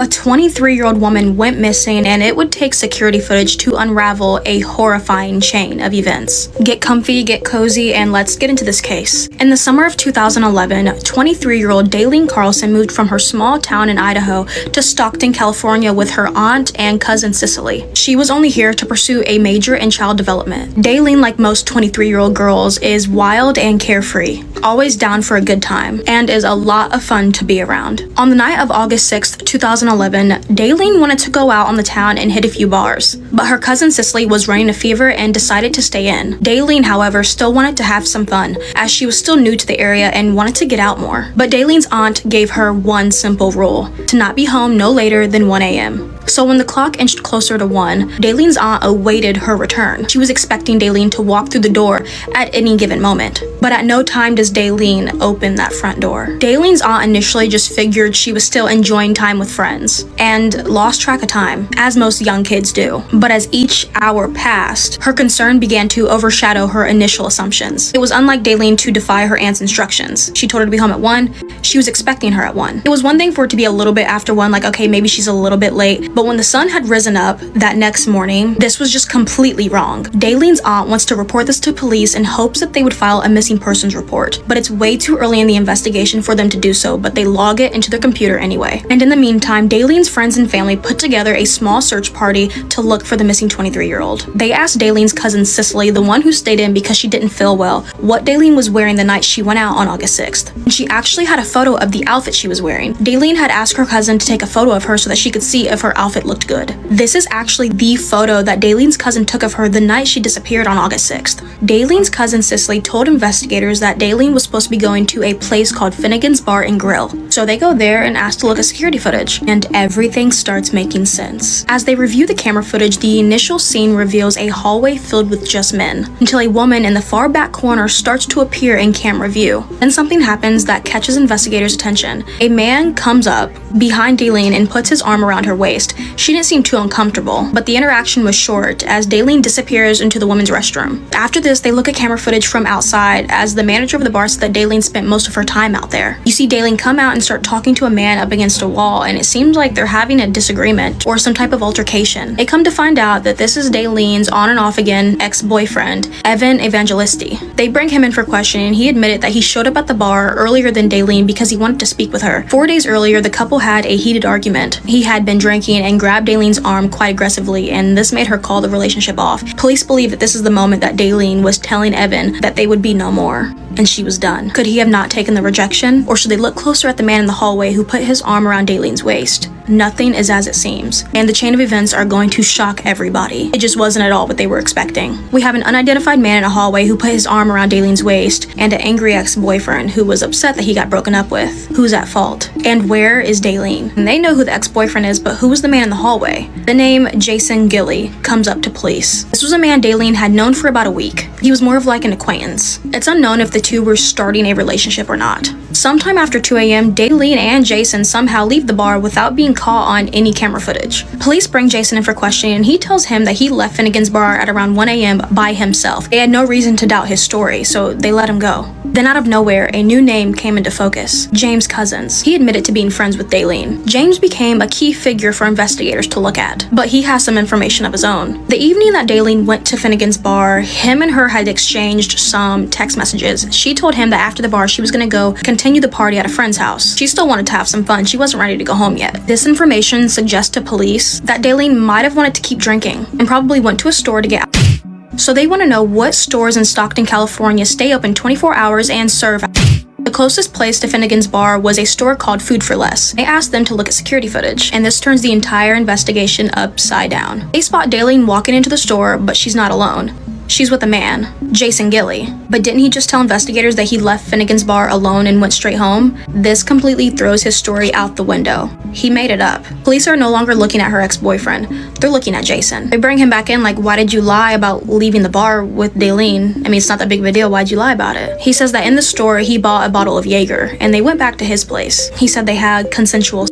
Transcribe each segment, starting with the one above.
A 23-year-old woman went missing, and it would take security footage to unravel a horrifying chain of events. Get comfy, get cozy, and let's get into this case. In the summer of 2011, 23-year-old Daylene Carlson moved from her small town in Idaho to Stockton, California with her aunt and cousin Cicely. She was only here to pursue a major in child development. Daylene, like most 23-year-old girls, is wild and carefree, always down for a good time, and is a lot of fun to be around. On the night of August 6th, 2011, Daylene wanted to go out on the town and hit a few bars, but her cousin Cicely was running a fever and decided to stay in. Daylene, however, still wanted to have some fun, as she was still new to the area and wanted to get out more. But Daylene's aunt gave her one simple rule: to not be home no later than 1 a.m. So when the clock inched closer to 1, Daylene's aunt awaited her return. She was expecting Daylene to walk through the door at any given moment. But at no time does Daylene open that front door. Daylene's aunt initially just figured she was still enjoying time with friends and lost track of time, as most young kids do. But as each hour passed, her concern began to overshadow her initial assumptions. It was unlike Daylene to defy her aunt's instructions. She told her to be home at 1. She was expecting her at 1. It was one thing for it to be a little bit after 1, like, okay, maybe she's a little bit late. But when the sun had risen up that next morning, this was just completely wrong. Daylene's aunt wants to report this to police in hopes that they would file a missing persons report. But it's way too early in the investigation for them to do so, but they log it into their computer anyway. And in the meantime, Daylene's friends and family put together a small search party to look for the missing 23-year-old. They asked Daylene's cousin Cicely, the one who stayed in because she didn't feel well, what Daylene was wearing the night she went out on August 6th. And she actually had a photo of the outfit she was wearing. Daylene had asked her cousin to take a photo of her so that she could see if her outfit looked good. This is actually the photo that Daylene's cousin took of her the night she disappeared on August 6th. Daylene's cousin Cicely told investigators that Daylene was supposed to be going to a place called Finnegan's Bar and Grill. So they go there and ask to look at security footage, and everything starts making sense. As they review the camera footage, the initial scene reveals a hallway filled with just men, until a woman in the far back corner starts to appear in camera view. Then something happens that catches investigators' attention. A man comes up behind Daylene and puts his arm around her waist. She didn't seem too uncomfortable, but the interaction was short as Daylene disappears into the women's restroom. After this, they look at camera footage from outside as the manager of the bar said that Daylene spent most of her time out there. You see Daylene come out and start talking to a man up against a wall, and it seems like they're having a disagreement or some type of altercation. They come to find out that this is Daylene's on and off again ex-boyfriend, Evan Evangelisti. They bring him in for questioning, and he admitted that he showed up at the bar earlier than Daylene because he wanted to speak with her. 4 days earlier, the couple had a heated argument. He had been drinking and grabbed Daylene's arm quite aggressively, and this made her call the relationship off. Police believe that this is the moment that Daylene was telling Evan that they would be no more, and she was done. Could he have not taken the rejection? Or should they look closer at the man in the hallway who put his arm around Daylene's waist? Nothing is as it seems, and the chain of events are going to shock everybody. It just wasn't at all what they were expecting. We have an unidentified man in a hallway who put his arm around Daylene's waist, and an angry ex-boyfriend who was upset that he got broken up with. Who's at fault? And where is Daylene? And they know who the ex-boyfriend is, but who was the man in the hallway? The name Jason Gilly comes up to police. This was a man Daylene had known for about a week. He was more of like an acquaintance. It's unknown if the two were starting a relationship or not. Sometime after 2 a.m., Daylene and Jason somehow leave the bar without being caught on any camera footage. Police bring Jason in for questioning, and he tells him that he left Finnegan's Bar at around 1 a.m. by himself. They had no reason to doubt his story, so they let him go. Then out of nowhere, a new name came into focus: James Cousins. He admitted to being friends with Daylene. James became a key figure for investigators to look at, but he has some information of his own. The evening that Daylene went to Finnegan's Bar, him and her had exchanged some text messages. She told him that after the bar, she was going to go continue the party at a friend's house. She still wanted to have some fun. She wasn't ready to go home yet. This information suggests to police that Daylene might have wanted to keep drinking and probably went to a store to get out. So they want to know what stores in Stockton, California stay open 24 hours and serve. The closest place to Finnegan's Bar was a store called Food for Less. They asked them to look at security footage, and this turns the entire investigation upside down. They spot Daylene walking into the store, but she's not alone. She's with a man, Jason Gilly. But didn't he just tell investigators that he left Finnegan's Bar alone and went straight home? This completely throws his story out the window. He made it up. Police are no longer looking at her ex-boyfriend. They're looking at Jason. They bring him back in like, why did you lie about leaving the bar with Daylene? I mean, it's not that big of a deal. Why'd you lie about it? He says that in the store, he bought a bottle of Jaeger, and they went back to his place. He said they had consensual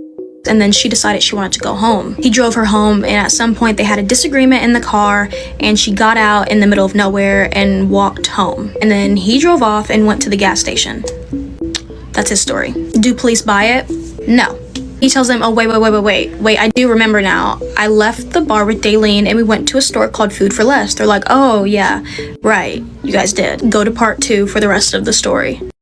and then she decided she wanted to go home. He drove her home, and at some point they had a disagreement in the car, and she got out in the middle of nowhere and walked home. And then he drove off and went to the gas station. That's his story. Do police buy it? No. He tells them, oh, wait, I do remember now. I left the bar with Daylene and we went to a store called Food for Less. They're like, oh, yeah, right, you guys did. Go to part 2 for the rest of the story.